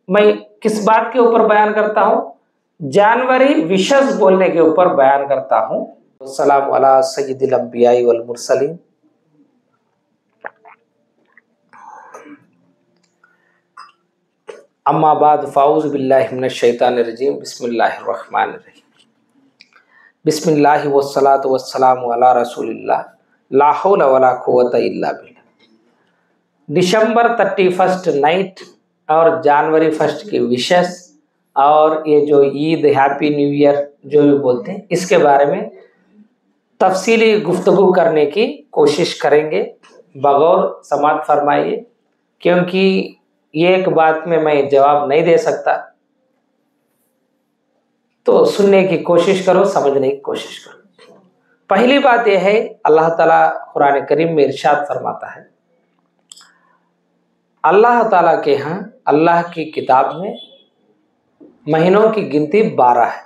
मैं किस बात के ऊपर बयान करता हूँ? जानवरी विशेष बोलने के ऊपर बयान करता हूँ। सलाम अला सय्यिदिल अंबिया वल मुरसलीन। अम्मा बाद फ़ाऊज़ु बिल्लाहि मिनश शैतानिर रजीम। बिस्मिल्लाहिर रहमानिर रहीम। बिस्मिल्लाहि वस्सलातु वस्सलामु अला रसूलिल्लाह ला हौला वला कुव्वता इल्ला बिल्लाह। दिसंबर 31 नाइट और जनवरी 1 की विशेष और ये जो ईद हैप्पी न्यू ईयर जो भी बोलते हैं, इसके बारे में तफसीली गुफ्तगू करने की कोशिश करेंगे। बगौर समाअत फरमाइए, क्योंकि ये एक बात में मैं जवाब नहीं दे सकता, तो सुनने की कोशिश करो, समझने की कोशिश करो। पहली बात यह है, अल्लाह ताला कुरान करीम में इरशाद फरमाता है, अल्लाह ताला के यहाँ अल्लाह की किताब में महीनों की गिनती 12 है,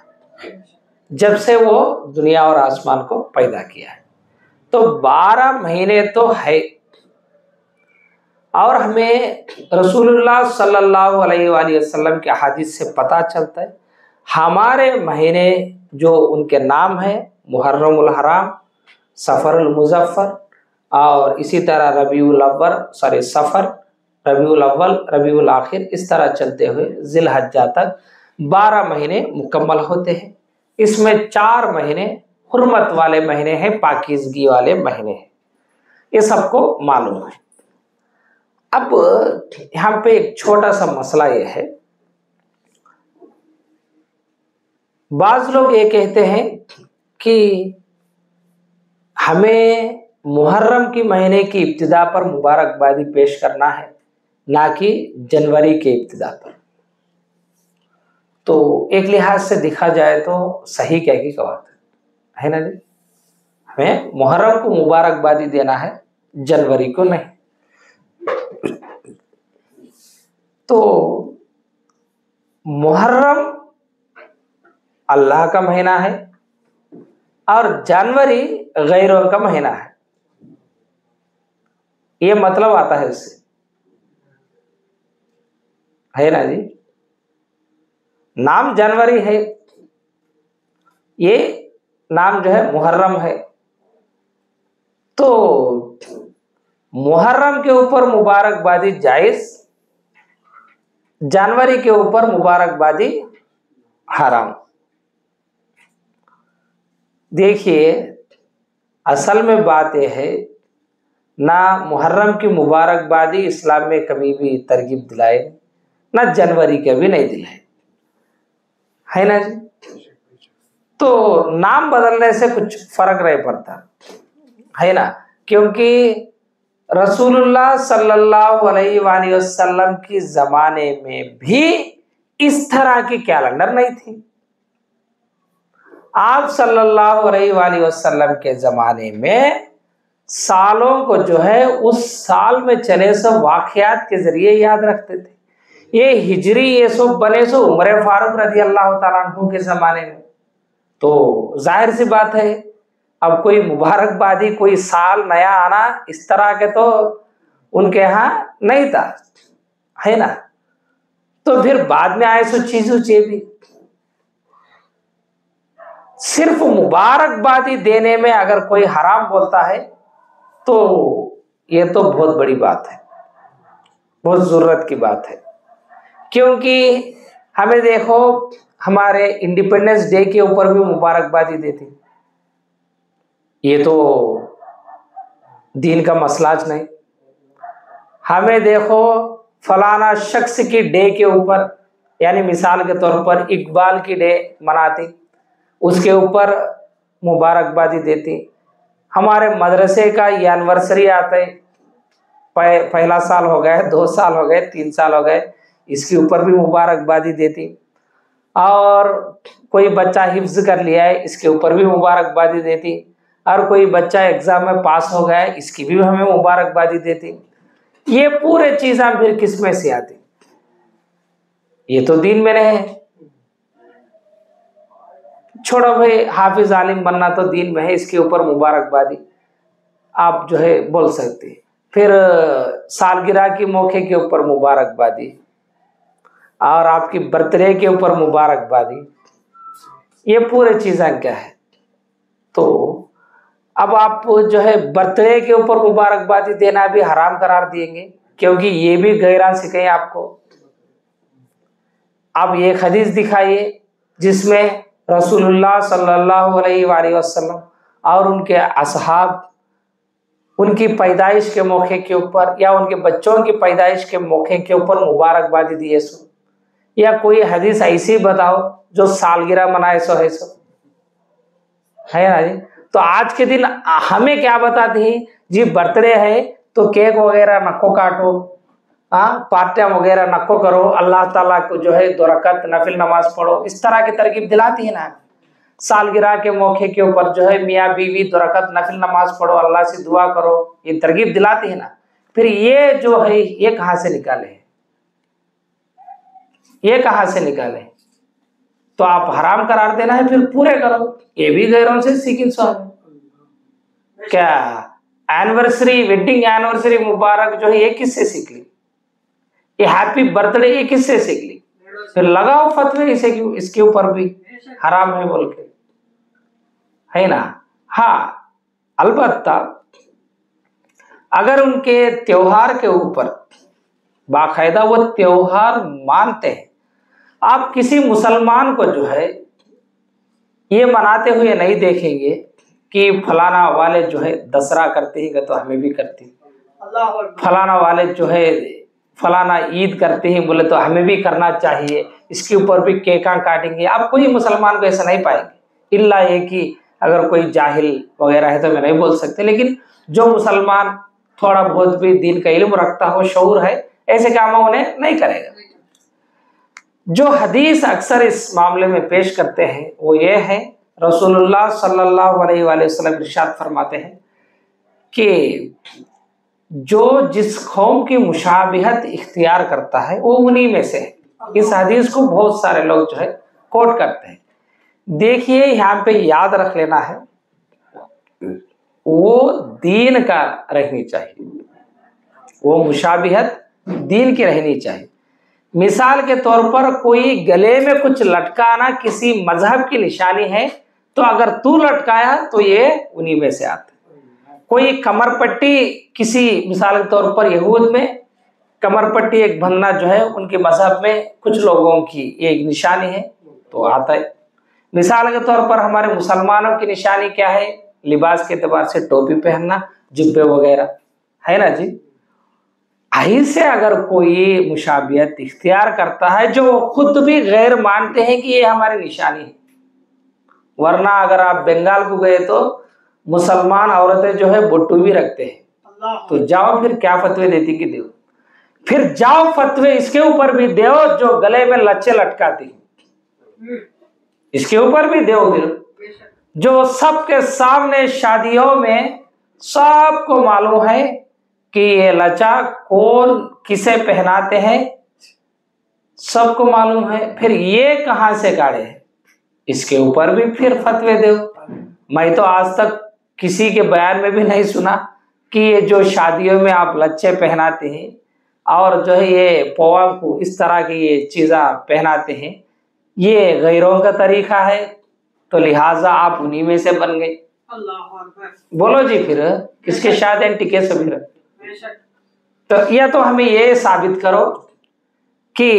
जब से वो दुनिया और आसमान को पैदा किया है। तो 12 महीने तो है, और हमें रसूलुल्लाह सल्लल्लाहु अलैहि वसल्लम के हदीस से पता चलता है हमारे महीने जो उनके नाम है मुहर्रमुल हराम, सफ़रुल मुज़फ़्फ़र और इसी तरह रबीउल अव्वल सफ़र, रबीउल अव्वल, रबीउल आखिर, इस तरह चलते हुए ज़िलहज्जा तक 12 महीने मुकम्मल होते हैं। इसमें 4 महीने हुर्मत वाले महीने हैं, पाकीज़गी वाले महीने हैं, ये सबको मालूम है। अब यहाँ पे एक छोटा सा मसला ये है, बाज़ लोग ये कहते हैं कि हमें मुहर्रम की महीने की इब्तिदा पर मुबारकबादी पेश करना है, ना कि जनवरी के इब्तिदा पर। तो एक लिहाज से देखा जाए तो सही कहने की बात है ना जी, हमें मुहर्रम को मुबारकबादी देना है, जनवरी को नहीं। तो मुहर्रम अल्लाह का महीना है और जनवरी गैरों का महीना है, ये मतलब आता है उससे, है ना जी। नाम जनवरी है, ये नाम जो है मुहर्रम है। तो मुहर्रम के ऊपर मुबारकबादी जायज, जनवरी के ऊपर मुबारकबादी हराम। देखिए, असल में बात यह है, ना मुहर्रम की मुबारकबादी इस्लाम में कभी भी तरगीब दिलाए, ना जनवरी के भी नहीं दिलाए, है ना जी। तो नाम बदलने से कुछ फर्क नहीं पड़ता, है ना, क्योंकि रसूलुल्लाह सल्लल्लाहु अलैहि वसल्लम की ज़माने में भी इस तरह की कैलेंडर नहीं थी। आप सल्लल्लाहु अलैहि वसल्लम के ज़माने में सालों को जो है उस साल में चले सब वाक़यात के ज़रिए याद रखते थे। ये हिजरी ये सब बने सो उमर फारूक रज़ी अल्लाह ताला अन्हु के ज़माने में। तो जाहिर सी बात है, अब कोई मुबारकबादी, कोई साल नया आना इस तरह के तो उनके यहाँ नहीं था, है ना। तो फिर बाद में आए सो चीज़ों भी सिर्फ मुबारकबादी देने में अगर कोई हराम बोलता है तो ये तो बहुत बड़ी बात है, बहुत ज़रूरत की बात है। क्योंकि हमें देखो, हमारे इंडिपेंडेंस डे के ऊपर भी मुबारकबादी देती, ये तो दीन का मसलाज नहीं। हमें देखो, फलाना शख्स की डे के ऊपर, यानी मिसाल के तौर पर इकबाल की डे मनाती, उसके ऊपर मुबारकबादी देती। हमारे मदरसे का ये एनिवर्सरी आता है, पहला साल हो गए, 2 साल हो गए, 3 साल हो गए, इसके ऊपर भी मुबारकबादी देती। और कोई बच्चा हिफ्ज़ कर लिया है, इसके ऊपर भी मुबारकबादी देती। और कोई बच्चा एग्ज़ाम में पास हो गया है, इसकी भी हमें मुबारकबादी देती। ये पूरे चीज़ें फिर किस में से आती? ये तो दीन में नहीं है। छोड़ो भाई, हाफिज आलिम बनना तो दीन में है, इसके ऊपर मुबारकबादी आप जो है बोल सकते। फिर सालगिरह की मौके के ऊपर मुबारकबादी, और आपकी बर्थडे के ऊपर मुबारकबादी, ये पूरे चीज़ें क्या है। तो अब आप जो है बर्थडे के ऊपर मुबारकबादी देना भी हराम करार दिएंगे, क्योंकि ये भी गैरान सिखाए आपको। आप एक हदीस दिखाइए जिसमें रसूलुल्लाह सल्लल्लाहु अलैहि वसल्लम और उनके असहाब उनकी पैदाइश के मौके के ऊपर या उनके बच्चों की पैदाइश के मौके के ऊपर मुबारकबादी दिए सो, या कोई हदीस ऐसी बताओ जो सालगिरह मनाए सो है सो, है ना जी। तो आज के दिन हमें क्या बताती है जी, बर्थडे है तो केक वगैरह नको काटो, पार्टियां वगैरह नको करो, अल्लाह ताला को जो है 2 रकात नफिल नमाज पढ़ो, इस तरह की तरकीब दिलाती है ना। सालगिरह के मौके के ऊपर जो है मियाँ बीवी 2 रकात नफिल नमाज पढ़ो, अल्लाह से दुआ करो, ये तरकीब दिलाती है ना। फिर ये जो है ये कहाँ से निकाले, ये कहाँ से निकाले। तो आप हराम करार देना है फिर पूरे करो, ये भी गैरों से सीखी स्वामी। क्या एनिवर्सरी, वेडिंग एनिवर्सरी मुबारक जो है ये किससे सीख ली, ये हैप्पी बर्थडे ये किससे सीख ली, फिर लगाओ फतवे इसे इसके ऊपर भी हराम है बोल के, है ना। हाँ, अलबत्ता अगर उनके त्योहार के ऊपर बाकायदा वो त्योहार मानते हैं, आप किसी मुसलमान को जो है ये मनाते हुए नहीं देखेंगे कि फलाना वाले जो है दसरा करते हैं तो हमें भी करते हैं, फलाना वाले जो है फलाना ईद करते हैं बोले तो हमें भी करना चाहिए, इसके ऊपर भी केका काटेंगे। आप कोई मुसलमान को ऐसा नहीं पाएंगे, इल्ला ये कि अगर कोई जाहिल वगैरह है तो मैं नहीं बोल सकते, लेकिन जो मुसलमान थोड़ा बहुत भी दीन का इल्म रखता हो, शऊर है, ऐसे काम उन्हें नहीं करेगा। जो हदीस अक्सर इस मामले में पेश करते हैं वो ये है, रसूलुल्लाह सल्लल्लाहु अलैहि वसल्लम इरशाद फरमाते हैं कि जो जिस कौम की मुशाबिहत इख्तियार करता है वो उन्हीं में से है। इस हदीस को बहुत सारे लोग जो है कोट करते हैं। देखिए यहाँ पे याद रख लेना है, वो दीन का रहनी चाहिए, वो मुशाबिहत दीन की रहनी चाहिए। मिसाल के तौर पर कोई गले में कुछ लटकाना किसी मजहब की निशानी है, तो अगर तू लटकाया तो ये उन्हीं में से आता है। कोई कमर पट्टी किसी, मिसाल के तौर पर यहूद में कमर पट्टी एक बंधना जो है उनके मजहब में कुछ लोगों की एक निशानी है तो आता है। मिसाल के तौर पर हमारे मुसलमानों की निशानी क्या है, लिबास के एतबार से टोपी पहनना, जुब्बे वगैरह, है ना जी। ऐसे अगर कोई मुशाबियत इख्तियार करता है जो खुद भी गैर मानते हैं कि ये हमारी निशानी है, वरना अगर आप बंगाल को गए तो मुसलमान औरतें जो है बोट्टू भी रखते हैं, तो जाओ फिर क्या फतवे देती कि दो, फिर जाओ फतवे इसके ऊपर भी दो जो गले में लच्छे लटकाती, इसके ऊपर भी दो फिर, जो सबके सामने शादियों में सबको मालूम है कि ये लचा कौन किसे पहनाते हैं, सबको मालूम है, फिर ये कहां से काढ़े हैं, इसके ऊपर भी फिर फतवे दो। मैं तो आज तक किसी के बयान में भी नहीं सुना कि ये जो शादियों में आप लच्छे पहनाते हैं और जो है ये पौवा को इस तरह की ये चीज़ा पहनाते हैं, ये गैरों का तरीका है, तो लिहाजा आप उन्हीं में से बन गए। बोलो जी फिर किसके शादी टिके से फिर, तो या तो हमें ये साबित करो कि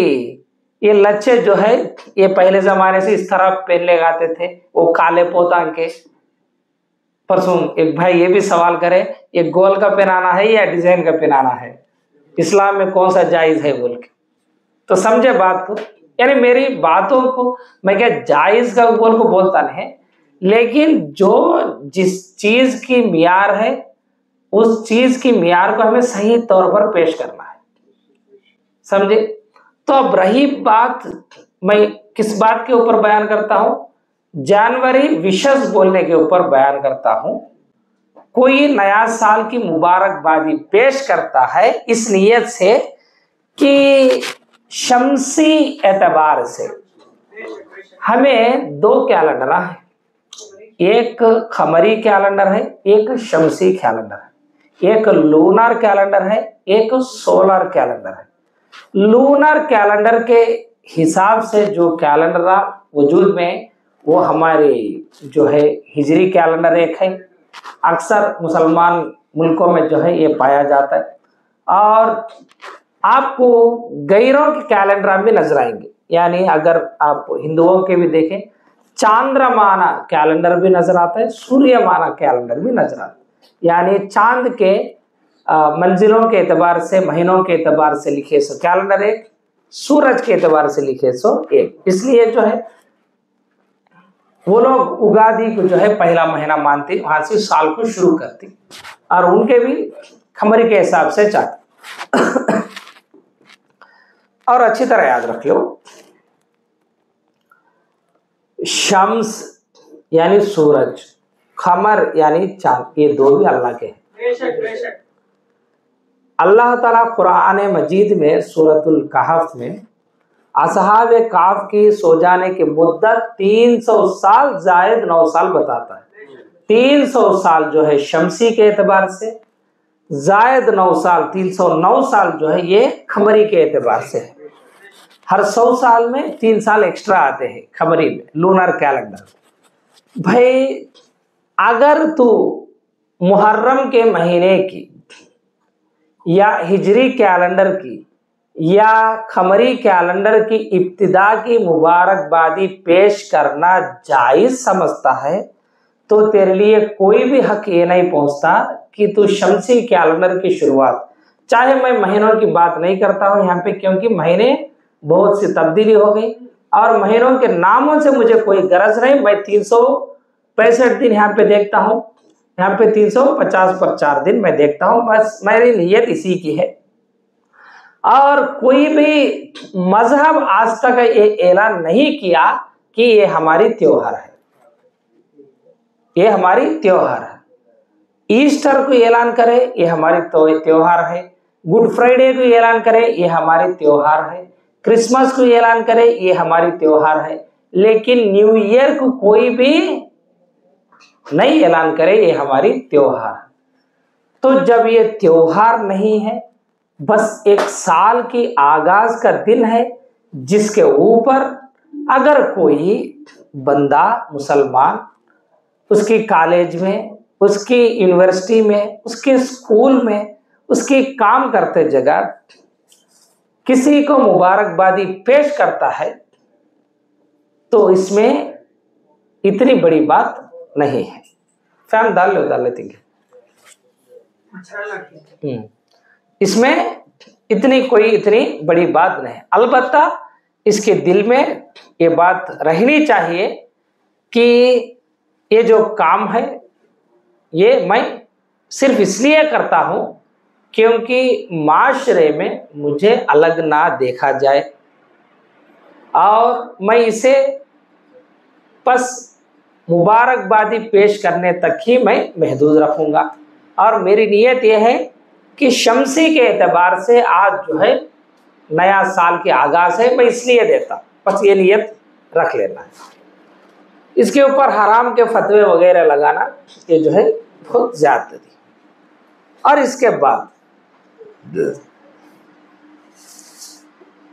ये लच्छे जो है ये पहले जमाने से इस तरह पहनले जाते थे, वो काले पोतांग के। परसों एक भाई ये भी सवाल करे ये गोल का पहनाना है या डिजाइन का पहनाना है, इस्लाम में कौन सा जायज है बोल के, तो समझे बात को। यानी मेरी बातों को मैं क्या जायज का बोल को बोलता नहीं, लेकिन जो जिस चीज की मियार है उस चीज की मियार को हमें सही तौर पर पेश करना है, समझे। तो अब रही बात, मैं किस बात के ऊपर बयान करता हूं, जनवरी विशेष बोलने के ऊपर बयान करता हूं। कोई नया साल की मुबारकबादी पेश करता है इस नियत से कि शमसी एतबार से हमें 2 कैलेंडर है, एक खमरी कैलेंडर है, एक शमसी कैलेंडर है, एक लूनर कैलेंडर है, एक सोलर कैलेंडर है। लूनर कैलेंडर के हिसाब से जो कैलेंडर वजूद में, वो हमारे जो है हिजरी कैलेंडर एक है। अक्सर मुसलमान मुल्कों में जो है ये पाया जाता है। और आपको गैरों के कैलेंडर भी नजर आएंगे, यानी अगर आप हिंदुओं के भी देखें, चांद्रमाना कैलेंडर भी नजर आता है, सूर्यमाना कैलेंडर भी नजर आता है। यानी चांद के मंजिलों के एतबार से, महीनों के एतबार से लिखे सो कैलेंडर एक, सूरज के एतबार से लिखे सो एक। इसलिए जो है वो लोग उगादी को जो है पहला महीना मानते, वहां से साल को शुरू करती, और उनके भी खमरी के हिसाब से चाहते। और अच्छी तरह याद रख लो, शम्स यानी सूरज, खमर यानी चांद, ये दो भी अल्लाह के हैं। बेशक। अल्लाह ताला कुरान मजीद में सूरतुल कहफ में असहाब काफ की सो जाने की मुद्दत 300 साल जायद 9 साल बताता है। 300 साल जो है शमसी के एतबार से, जायद 9 साल 309 साल जो है ये खमरी के एतबार से है। हर 100 साल में 3 साल एक्स्ट्रा आते हैं खमरी में, लूनर कैलेंडर। भाई अगर तू मुहर्रम के महीने की या हिजरी कैलेंडर की या खमरी कैलेंडर की इब्तिदा की मुबारकबादी पेश करना जायज समझता है, तो तेरे लिए कोई भी हक ये नहीं पहुंचता कि तू शमसी कैलेंडर की शुरुआत, चाहे मैं महीनों की बात नहीं करता हूं यहाँ पे, क्योंकि महीने बहुत सी तब्दीली हो गई और महीनों के नामों से मुझे कोई गरज नहीं। मैं 365 दिन यहाँ पे देखता हूँ, यहाँ पे 350 पर 4 दिन मैं देखता हूँ, बस मेरी नीयत इसी की है। और कोई भी मजहब आज तक ये ऐलान नहीं किया कि ये हमारी त्योहार है, ये हमारी त्योहार है। ईस्टर को ऐलान करे ये हमारी त्योहार है, गुड फ्राइडे को ऐलान करे ये हमारी त्योहार है, क्रिसमस को ऐलान करे ये हमारी त्योहार है, लेकिन न्यू ईयर को कोई भी नहीं ऐलान करे ये हमारी त्योहार। तो जब ये त्योहार नहीं है, बस एक साल की आगाज का दिन है, जिसके ऊपर अगर कोई बंदा मुसलमान उसकी कॉलेज में, उसकी यूनिवर्सिटी में, उसके स्कूल में, उसकी काम करते जगह किसी को मुबारकबादी पेश करता है, तो इसमें इतनी बड़ी बात नहीं है। फैम डाल लेते हैं, इसमें इतनी बड़ी बात नहीं। अलबत्ता इसके दिल में ये बात रहनी चाहिए कि ये जो काम है ये मैं सिर्फ इसलिए करता हूं क्योंकि माशरे में मुझे अलग ना देखा जाए, और मैं इसे बस मुबारकबादी पेश करने तक ही मैं महदूद रखूंगा। और मेरी नीयत यह है कि शमसी के एतबार से आज जो है नया साल की आगाज है, मैं इसलिए देता, बस ये नीयत रख लेना है। इसके ऊपर हराम के फतवे वगैरह लगाना ये जो है बहुत ज्यादा थी। और इसके बाद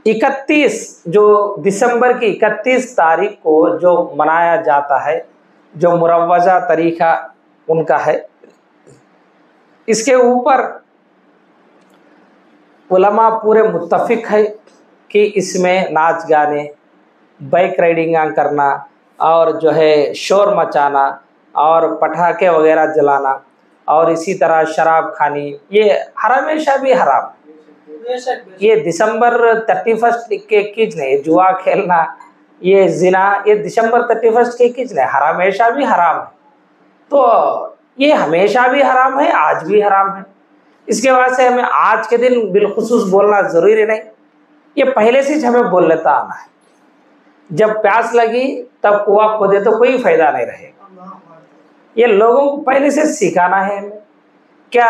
31 जो दिसंबर की 31 तारीख को जो मनाया जाता है, जो मुरव्वजा तरीका उनका है, इसके ऊपर उलमा पूरे मुत्तफिक है कि इसमें नाच गाने, बाइक राइडिंग करना और जो है शोर मचाना और पटाखे वगैरह जलाना और इसी तरह शराब खानी, ये हमेशा भी हराम। ये दिसंबर 31 के किज नहीं, जुआ खेलना, ये जिना, ये दिसंबर 31 के किज नहीं, हमेशा भी हराम है। तो ये हमेशा भी हराम है, आज भी हराम है। इसके बाद से हमें आज के दिन बिलखुसूस बोलना जरूरी नहीं, ये पहले से हमें बोल लेता आना है। जब प्यास लगी तब कुआं खोदे तो कोई फायदा नहीं रहेगा, ये लोगों को पहले से सिखाना है हमें। क्या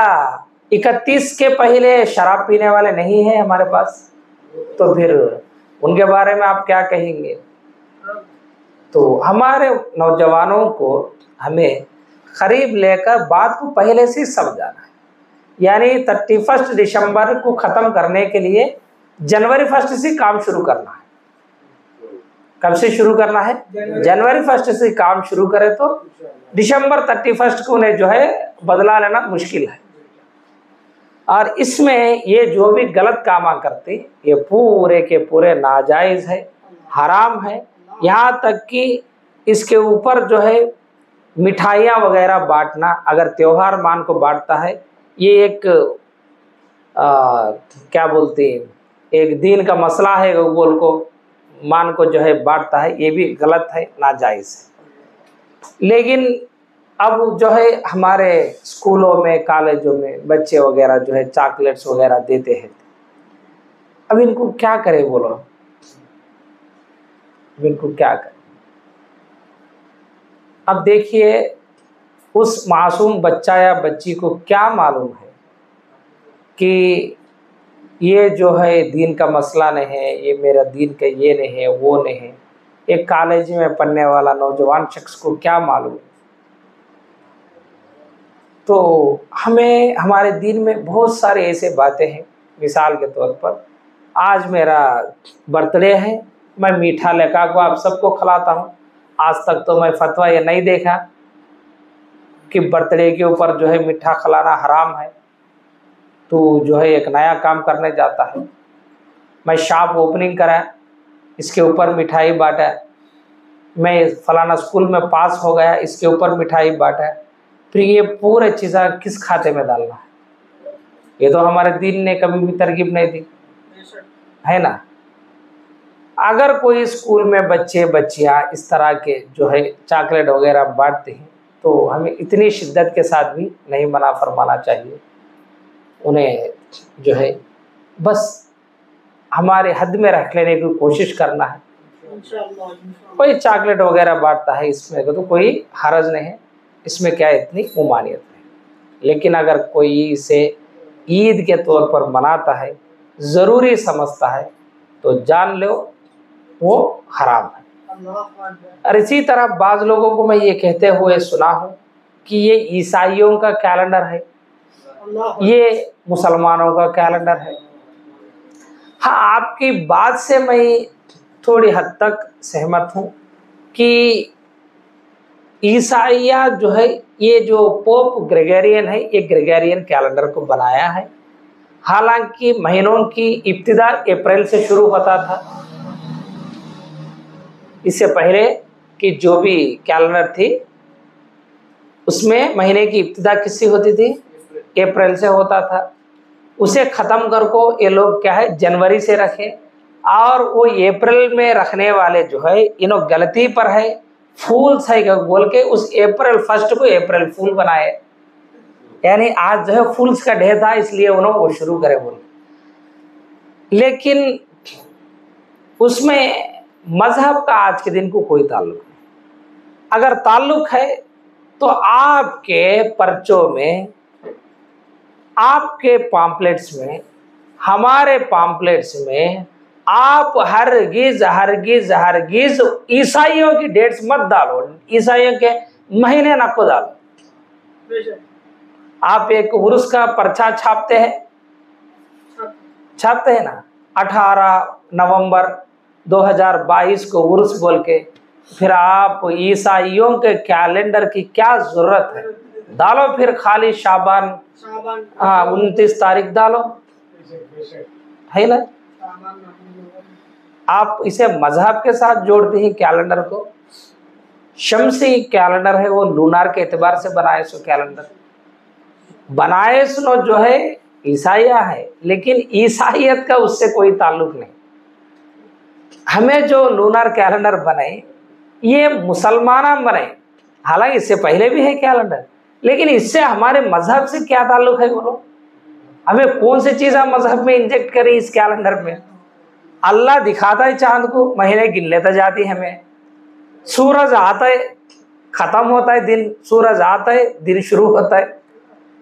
31 के पहले शराब पीने वाले नहीं है हमारे पास? तो फिर उनके बारे में आप क्या कहेंगे? तो हमारे नौजवानों को हमें करीब लेकर बात को पहले से समझाना है। यानी 31 दिसंबर को ख़त्म करने के लिए जनवरी 1 से काम शुरू करना है। कब से शुरू करना है? जनवरी 1 से काम शुरू करें तो दिसंबर 31 को उन्हें जो है बदला लेना मुश्किल है। और इसमें ये जो भी गलत काम करते ये पूरे के पूरे नाजायज़ है, हराम है। यहाँ तक कि इसके ऊपर जो है मिठाइयाँ वगैरह बांटना, अगर त्योहार मान को बांटता है, ये एक क्या बोलते हैं, एक दीन का मसला है, बोल को मान को जो है बांटता है, ये भी गलत है, नाजायज़ है। लेकिन अब जो है हमारे स्कूलों में, कॉलेजों में बच्चे वगैरह जो है चॉकलेट्स वगैरह देते हैं। अब इनको क्या करें बोलो, अब इनको क्या करें? अब देखिए उस मासूम बच्चा या बच्ची को क्या मालूम है कि ये जो है दीन का मसला नहीं है, ये मेरा दीन का ये नहीं है, वो नहीं है। एक कॉलेज में पढ़ने वाला नौजवान शख्स को क्या मालूम? तो हमें हमारे दीन में बहुत सारे ऐसे बातें हैं। मिसाल के तौर पर आज मेरा बर्थडे है, मैं मीठा लेकर को आप सबको खिलाता हूँ। आज तक तो मैं फतवा ये नहीं देखा कि बर्थडे के ऊपर जो है मीठा खिलाना हराम है। तो जो है एक नया काम करने जाता है, मैं शॉप ओपनिंग करा, इसके ऊपर मिठाई बांटा, मैं फलाना स्कूल में पास हो गया, इसके ऊपर मिठाई बांटा, फिर ये पूरे चीज़ें किस खाते में डालना है? ये तो हमारे दीन ने कभी भी तरकीब नहीं दी है ना। अगर कोई स्कूल में बच्चे बच्चियाँ इस तरह के जो है चॉकलेट वगैरह बांटते हैं तो हमें इतनी शिद्दत के साथ भी नहीं मना फरमाना चाहिए। उन्हें जो है बस हमारे हद में रख लेने की कोशिश करना है। कोई चॉकलेट वगैरह बांटता है, इसमें तो कोई हरज नहीं है, इसमें क्या इतनी उमानियत है। लेकिन अगर कोई इसे ईद के तौर पर मनाता है, ज़रूरी समझता है, तो जान लो वो हराम है। और इसी तरह बाज़ लोगों को मैं ये कहते हुए सुना हूँ कि ये ईसाइयों का कैलेंडर है, ये मुसलमानों का कैलेंडर है। हाँ, आपकी बात से मैं थोड़ी हद तक सहमत हूँ कि ईसाइया जो है, ये जो पोप ग्रेगोरियन है, ये ग्रेगोरियन कैलेंडर को बनाया है। हालांकि महीनों की इब्तिदा अप्रैल से शुरू होता था। इससे पहले कि जो भी कैलेंडर थी उसमें महीने की इब्तिदा किससे होती थी? अप्रैल से होता था। उसे ख़त्म कर को ये लोग क्या है जनवरी से रखे, और वो अप्रैल में रखने वाले जो है इन्हों गलती पर है, फूल्स है बोल के उस अप्रैल 1 को अप्रैल फूल बनाए। यानी आज जो है फूल्स का डे था, इसलिए उन्होंने वो शुरू करे बोल। लेकिन उसमें मजहब का आज के दिन को कोई ताल्लुक नहीं। अगर ताल्लुक है तो आपके पर्चों में, आपके पॉम्पलेट्स में, हमारे पॉम्पलेट्स में आप हरगिज हरगिज हरगिज ईसाइयों की डेट्स मत डालो, ईसाइयों के महीने ना को डालो। आप एक उर्स का पर्चा छापते हैं ना, 18 नवंबर 2022 को उर्स बोल के, फिर आप ईसाइयों के कैलेंडर की क्या जरूरत है? डालो फिर खाली शाबान 29 तारीख डालो, है ना। आप इसे मजहब के साथ जोड़ते हैं कैलेंडर को। शमसी कैलेंडर है, वो लूनार के एतबार से बनाए सो कैलेंडर बनाए सुनो जो है ईसाइया है, लेकिन ईसाइयत का उससे कोई ताल्लुक नहीं। हमें जो लूनार कैलेंडर बने ये मुसलमान बने, हालांकि इससे पहले भी है कैलेंडर, लेकिन इससे हमारे मजहब से क्या ताल्लुक है बोलो? हमें कौन सी चीज़ हम मजहब में इंजेक्ट करें इस कैलेंडर में? अल्लाह दिखाता है चांद को, महीने गिन लेता जाती है हमें। सूरज आता है, ख़त्म होता है दिन, सूरज आता है, दिन शुरू होता है।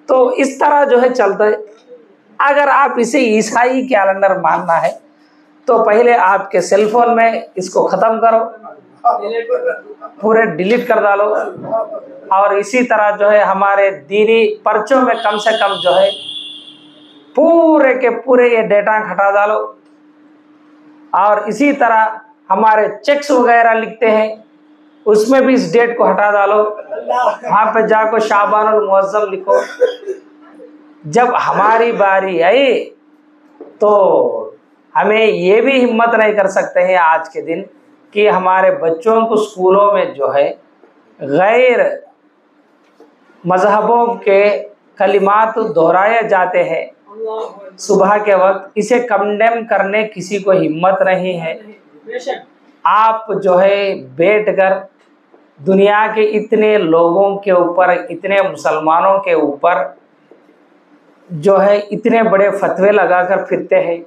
तो इस तरह जो है चलता है। अगर आप इसे ईसाई कैलेंडर मानना है तो पहले आपके सेलफोन में इसको ख़त्म करो, पूरे डिलीट कर डालो, और इसी तरह जो है हमारे दीनी पर्चों में कम से कम जो है पूरे के पूरे ये डेटा हटा डालो। और इसी तरह हमारे चेक्स वगैरह लिखते हैं, उसमें भी इस डेट को हटा डालो, वहां पे जाकर शाबानुल मुअज्जम लिखो। जब हमारी बारी आई तो हमें ये भी हिम्मत नहीं कर सकते हैं आज के दिन कि हमारे बच्चों को स्कूलों में जो है गैर मजहबों के कलिमात दोहराए जाते हैं सुबह के वक्त, इसे कंडेम करने किसी को हिम्मत नहीं है। आप जो है बैठकर दुनिया के इतने लोगों के ऊपर, इतने मुसलमानों के ऊपर जो है इतने बड़े फतवे लगाकर फिरते हैं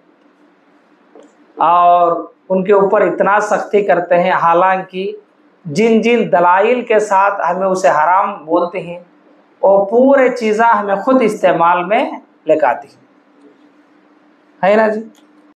और उनके ऊपर इतना सख्ती करते हैं, हालांकि जिन जिन दलाइल के साथ हमें उसे हराम बोलते हैं वो पूरे चीज़ें हमें खुद इस्तेमाल में लेकर आती है ना जी।